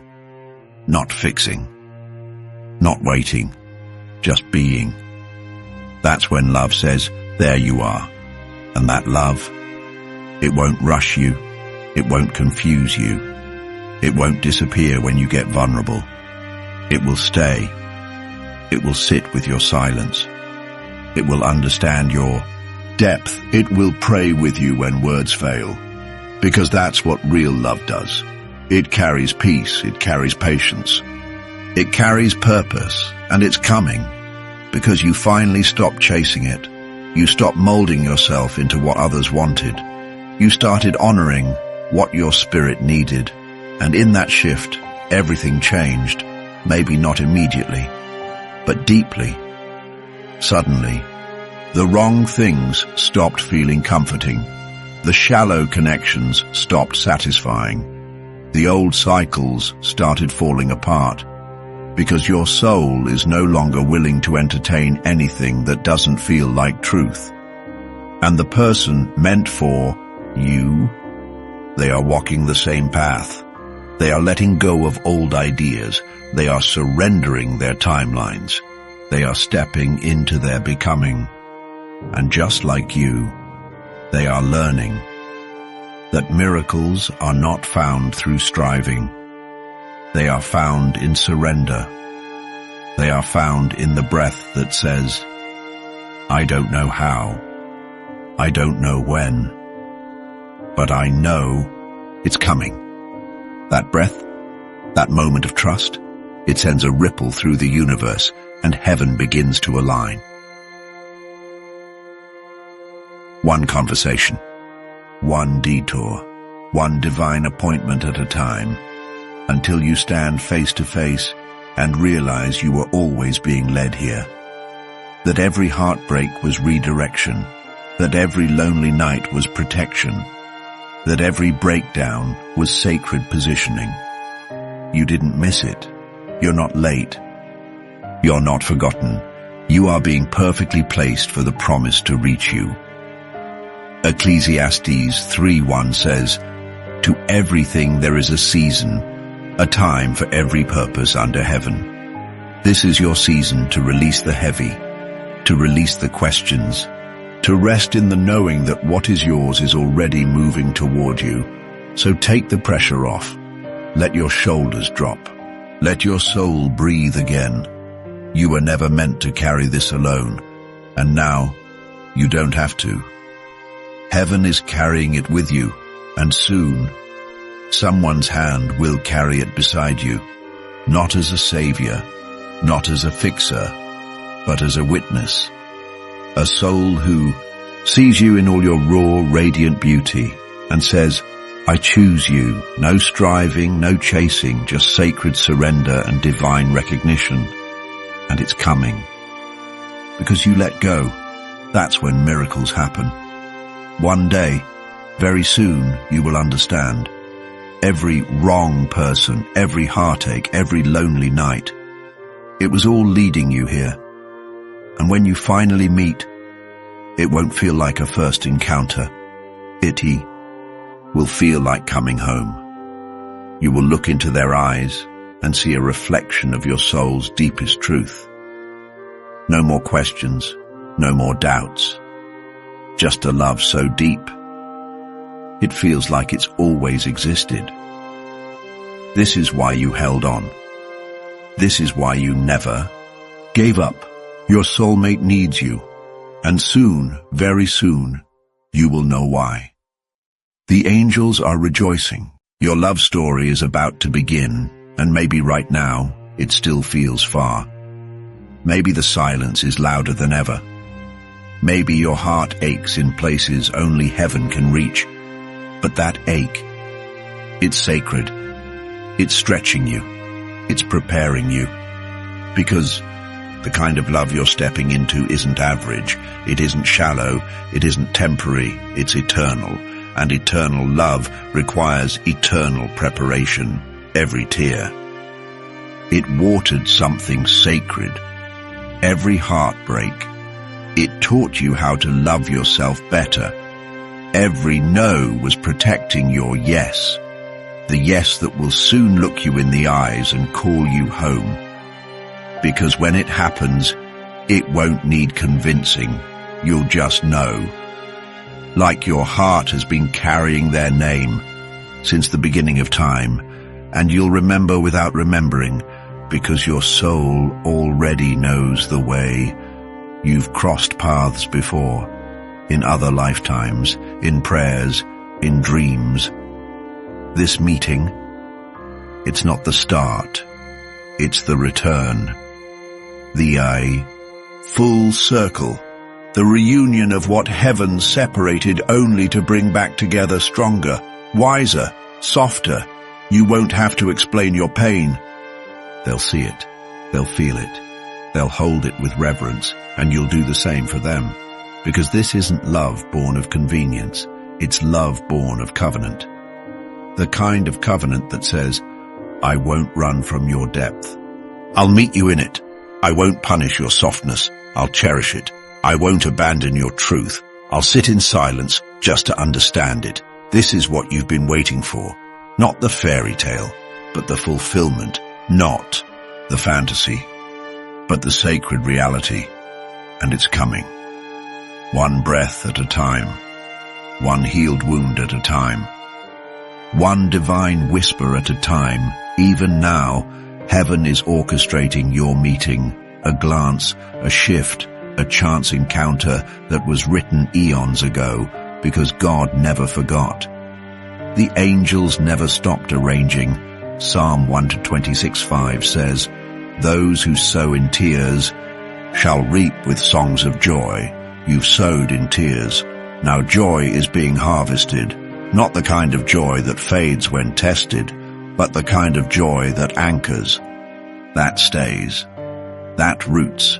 not fixing, not waiting, just being. That's when love says, there you are. And that love, it won't rush you. It won't confuse you. It won't disappear when you get vulnerable. It will stay. It will sit with your silence. It will understand your depth. It will pray with you when words fail. Because that's what real love does. It carries peace. It carries patience. It carries purpose. And it's coming. Because you finally stopped chasing it. You stopped molding yourself into what others wanted. You started honoring what your spirit needed. And in that shift, everything changed. Maybe not immediately, but deeply. Suddenly, the wrong things stopped feeling comforting. The shallow connections stopped satisfying. The old cycles started falling apart. Because your soul is no longer willing to entertain anything that doesn't feel like truth. And the person meant for you, they are walking the same path. They are letting go of old ideas. They are surrendering their timelines. They are stepping into their becoming. And just like you, they are learning that miracles are not found through striving. They are found in surrender. They are found in the breath that says, I don't know how. I don't know when. But I know it's coming. That breath, that moment of trust, it sends a ripple through the universe and heaven begins to align. One conversation, one detour, one divine appointment at a time, until you stand face to face and realize you were always being led here. That every heartbreak was redirection, that every lonely night was protection, that every breakdown was sacred positioning. You didn't miss it. You're not late. You're not forgotten. You are being perfectly placed for the promise to reach you. Ecclesiastes 3:1 says, to everything there is a season, a time for every purpose under heaven. This is your season to release the heavy, to release the questions, to rest in the knowing that what is yours is already moving toward you. So take the pressure off. Let your shoulders drop. Let your soul breathe again. You were never meant to carry this alone, and now you don't have to. Heaven is carrying it with you, and soon someone's hand will carry it beside you, not as a savior, not as a fixer, but as a witness. A soul who sees you in all your raw, radiant beauty and says, I choose you. No striving, no chasing, just sacred surrender and divine recognition. And it's coming. Because you let go, that's when miracles happen. One day, very soon, you will understand. Every wrong person, every heartache, every lonely night, it was all leading you here. And when you finally meet, it won't feel like a first encounter. It will feel like coming home. You will look into their eyes and see a reflection of your soul's deepest truth. No more questions, no more doubts. Just a love so deep, it feels like it's always existed. This is why you held on. This is why you never gave up. Your soulmate needs you, and soon, very soon, you will know why. The angels are rejoicing. Your love story is about to begin, and maybe right now, it still feels far. Maybe the silence is louder than ever. Maybe your heart aches in places only heaven can reach. But that ache, it's sacred. It's stretching you. It's preparing you. Because the kind of love you're stepping into isn't average. It isn't shallow. It isn't temporary. It's eternal. And eternal love requires eternal preparation. Every tear, it watered something sacred. Every heartbreak, it taught you how to love yourself better. Every no was protecting your yes. The yes that will soon look you in the eyes and call you home. Because when it happens, it won't need convincing. You'll just know. Like your heart has been carrying their name since the beginning of time, and you'll remember without remembering, because your soul already knows the way. You've crossed paths before, in other lifetimes, in prayers, in dreams. This meeting, it's not the start, it's the return. The full circle, the reunion of what heaven separated only to bring back together stronger, wiser, softer. You won't have to explain your pain. They'll see it, they'll feel it, they'll hold it with reverence, and you'll do the same for them. Because this isn't love born of convenience, it's love born of covenant. The kind of covenant that says, I won't run from your depth. I'll meet you in it. I won't punish your softness. I'll cherish it. I won't abandon your truth. I'll sit in silence just to understand it. This is what you've been waiting for. Not the fairy tale, but the fulfillment. Not the fantasy, but the sacred reality. And it's coming. One breath at a time. One healed wound at a time. One divine whisper at a time. Even now, heaven is orchestrating your meeting. A glance, a shift, a chance encounter that was written eons ago because God never forgot. The angels never stopped arranging. Psalm 126:5 says, those who sow in tears shall reap with songs of joy. You've sowed in tears. Now joy is being harvested. Not the kind of joy that fades when tested, but the kind of joy that anchors, that stays, that roots.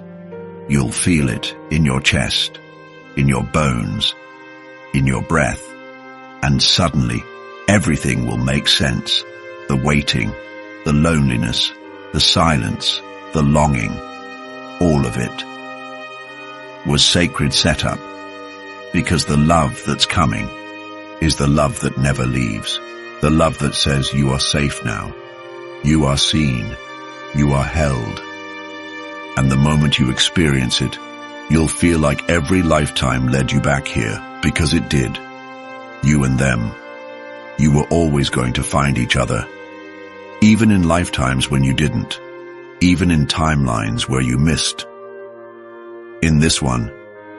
You'll feel it in your chest, in your bones, in your breath, and suddenly everything will make sense. The waiting, the loneliness, the silence, the longing, all of it was sacred setup, because the love that's coming is the love that never leaves, the love that says you are safe now, you are seen, you are held. And the moment you experience it, you'll feel like every lifetime led you back here, because it did. You and them. You were always going to find each other. Even in lifetimes when you didn't. Even in timelines where you missed. In this one,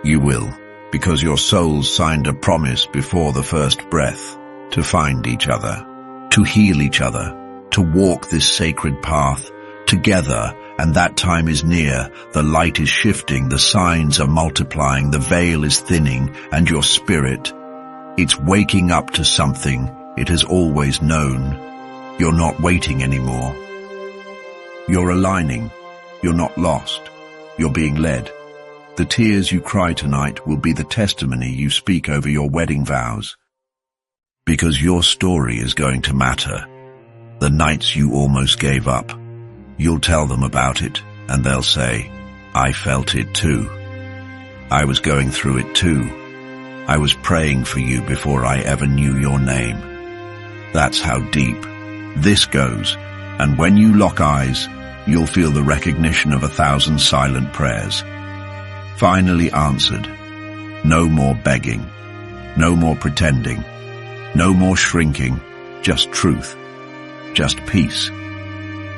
you will, because your souls signed a promise before the first breath, to find each other, to heal each other, to walk this sacred path together. And that time is near. The light is shifting, the signs are multiplying, the veil is thinning, and your spirit, it's waking up to something it has always known. You're not waiting anymore. You're aligning. You're not lost. You're being led. The tears you cry tonight will be the testimony you speak over your wedding vows. Because your story is going to matter. The nights you almost gave up. You'll tell them about it, and they'll say, I felt it too. I was going through it too. I was praying for you before I ever knew your name. That's how deep this goes, And when you lock eyes, you'll feel the recognition of 1,000 silent prayers. Finally answered. No more begging. No more pretending. No more shrinking. Just truth. Just peace.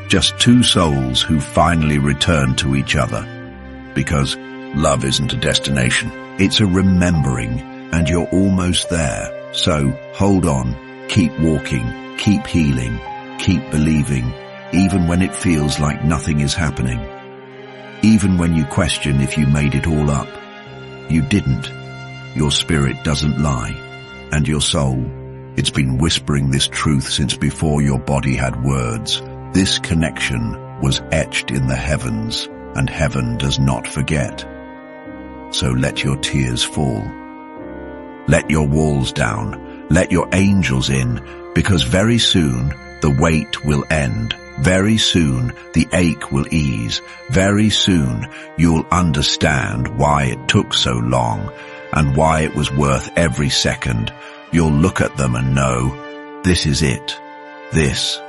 Just two souls who finally return to each other. Because love isn't a destination. It's a remembering, and you're almost there. So hold on, keep walking, keep healing, keep believing, even when it feels like nothing is happening. Even when you question if you made it all up. You didn't. Your spirit doesn't lie. And your soul, it's been whispering this truth since before your body had words. This connection was etched in the heavens, and heaven does not forget. So let your tears fall. Let your walls down. Let your angels in, because very soon the wait will end. Very soon the ache will ease. Very soon you'll understand why it took so long and why it was worth every second. You'll look at them and know, this is it. This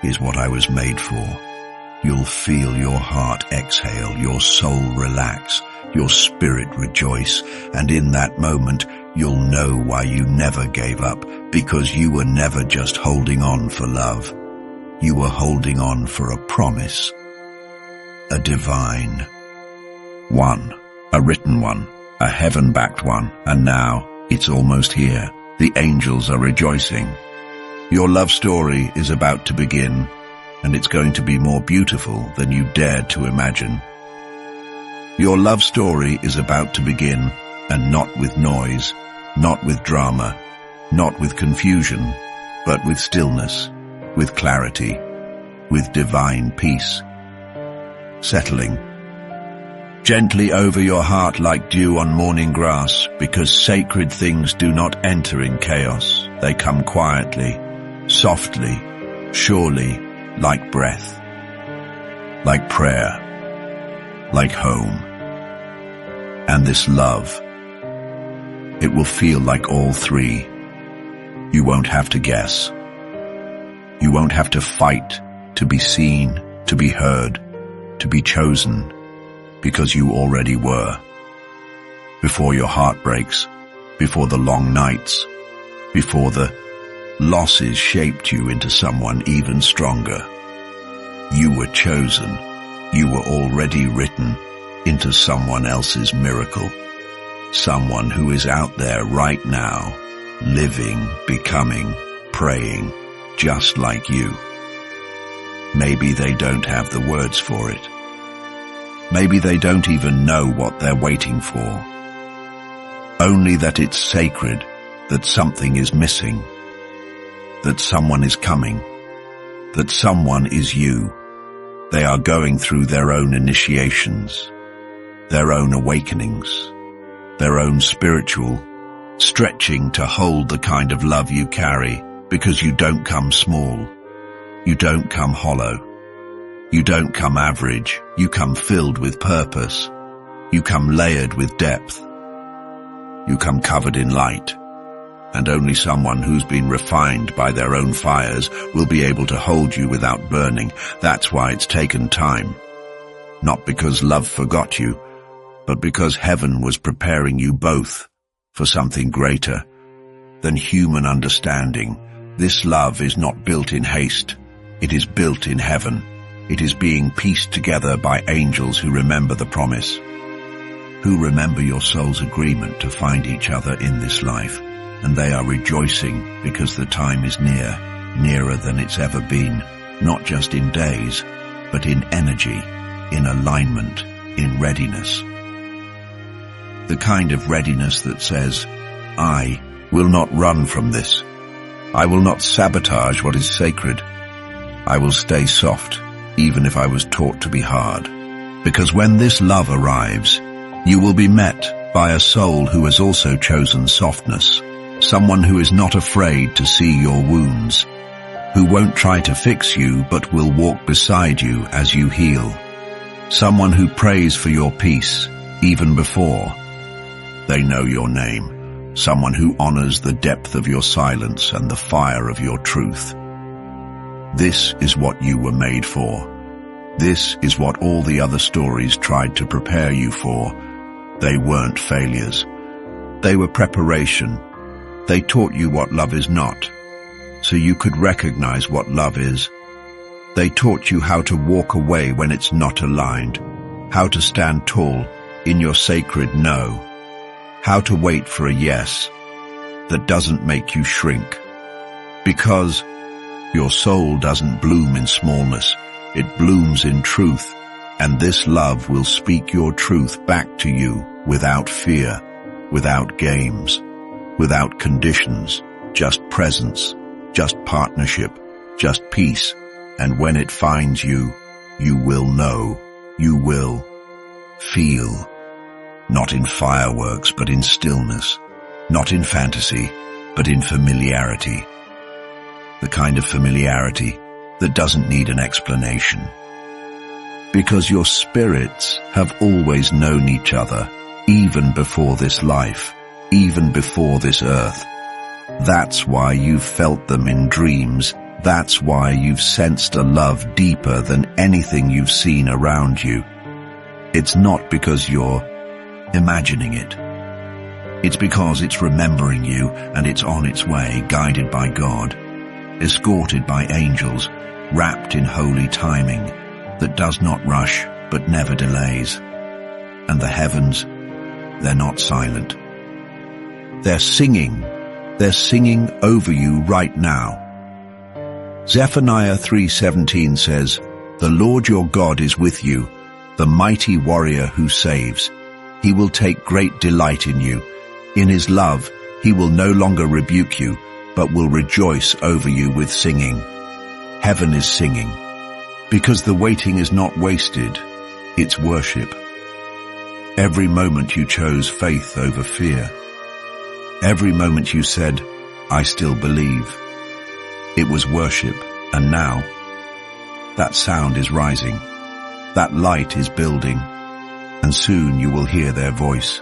is what I was made for. You'll feel your heart exhale, your soul relax, your spirit rejoice, and in that moment, you'll know why you never gave up, because you were never just holding on for love. You were holding on for a promise, a divine one, a written one, a heaven-backed one, and now it's almost here. The angels are rejoicing. Your love story is about to begin, and it's going to be more beautiful than you dared to imagine. Your love story is about to begin, and not with noise, not with drama, not with confusion, but with stillness, with clarity, with divine peace. Settling gently over your heart like dew on morning grass, because sacred things do not enter in chaos. They come quietly, softly, surely, like breath, like prayer, like home. And this love, it will feel like all three. You won't have to guess. You won't have to fight to be seen, to be heard, to be chosen, because you already were. Before your heart breaks, before the long nights, before the losses shaped you into someone even stronger. You were chosen. You were already written into someone else's miracle. Someone who is out there right now, living, becoming, praying, just like you. Maybe they don't have the words for it. Maybe they don't even know what they're waiting for. Only that it's sacred, that something is missing, that someone is coming, that someone is you. They are going through their own initiations, their own awakenings, their own spiritual, stretching to hold the kind of love you carry, because you don't come small, you don't come hollow, you don't come average, you come filled with purpose, you come layered with depth, you come covered in light. And only someone who's been refined by their own fires will be able to hold you without burning. That's why it's taken time. Not because love forgot you, but because heaven was preparing you both for something greater than human understanding. This love is not built in haste. It is built in heaven. It is being pieced together by angels who remember the promise, who remember your soul's agreement to find each other in this life. And they are rejoicing because the time is near, nearer than it's ever been, not just in days, but in energy, in alignment, in readiness. The kind of readiness that says, I will not run from this. I will not sabotage what is sacred. I will stay soft, even if I was taught to be hard. Because when this love arrives, you will be met by a soul who has also chosen softness. Someone who is not afraid to see your wounds, who won't try to fix you but will walk beside you as you heal. Someone who prays for your peace even before they know your name. Someone who honors the depth of your silence and the fire of your truth. This is what you were made for. This is what all the other stories tried to prepare you for. They weren't failures. They were preparation. They taught you what love is not, so you could recognize what love is. They taught you how to walk away when it's not aligned, how to stand tall in your sacred no, how to wait for a yes that doesn't make you shrink. Because your soul doesn't bloom in smallness, it blooms in truth, and this love will speak your truth back to you without fear, without games, without conditions, just presence, just partnership, just peace. And when it finds you, you will know, you will feel, not in fireworks but in stillness, not in fantasy but in familiarity. The kind of familiarity that doesn't need an explanation. Because your spirits have always known each other, even before this life, even before this earth. That's why you've felt them in dreams. That's why you've sensed a love deeper than anything you've seen around you. It's not because you're imagining it. It's because it's remembering you, and it's on its way, guided by God, escorted by angels, wrapped in holy timing that does not rush but never delays. And the heavens, they're not silent. They're singing over you right now. Zephaniah 3:17 says, "The Lord your God is with you, the mighty warrior who saves. He will take great delight in you. In his love, he will no longer rebuke you, but will rejoice over you with singing." Heaven is singing, because the waiting is not wasted, it's worship. Every moment you chose faith over fear. Every moment you said, "I still believe." It was worship, and now that sound is rising, that light is building, and soon you will hear their voice.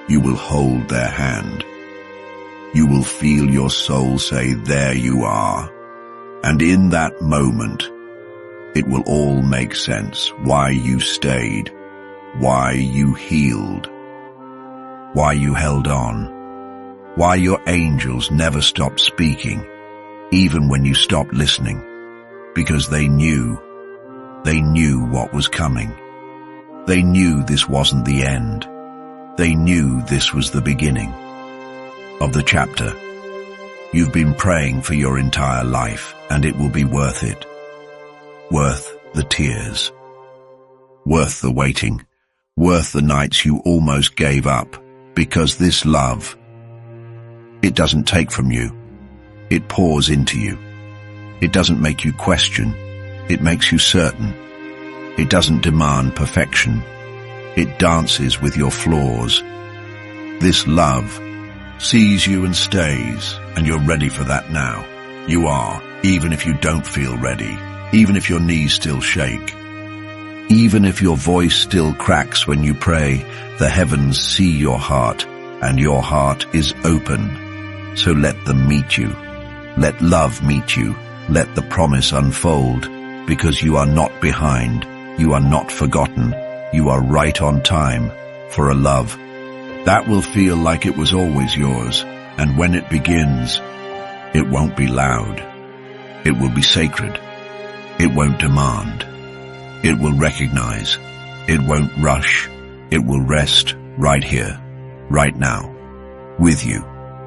You will hold their hand. You will feel your soul say, "There you are." And in that moment, it will all make sense why you stayed, why you healed, why you held on, why your angels never stopped speaking, even when you stopped listening, because they knew what was coming. They knew this wasn't the end. They knew this was the beginning of the chapter. You've been praying for your entire life, and it will be worth it. Worth the tears. Worth the waiting. Worth the nights you almost gave up, because this love, it doesn't take from you. It pours into you. It doesn't make you question. It makes you certain. It doesn't demand perfection. It dances with your flaws. This love sees you and stays, and you're ready for that now. You are, even if you don't feel ready, even if your knees still shake, even if your voice still cracks when you pray. The heavens see your heart, and your heart is open. So let them meet you. Let love meet you. Let the promise unfold, because you are not behind. You are not forgotten. You are right on time for a love that will feel like it was always yours. And when it begins, it won't be loud. It will be sacred. It won't demand. It will recognize. It won't rush. It will rest right here, right now, with you.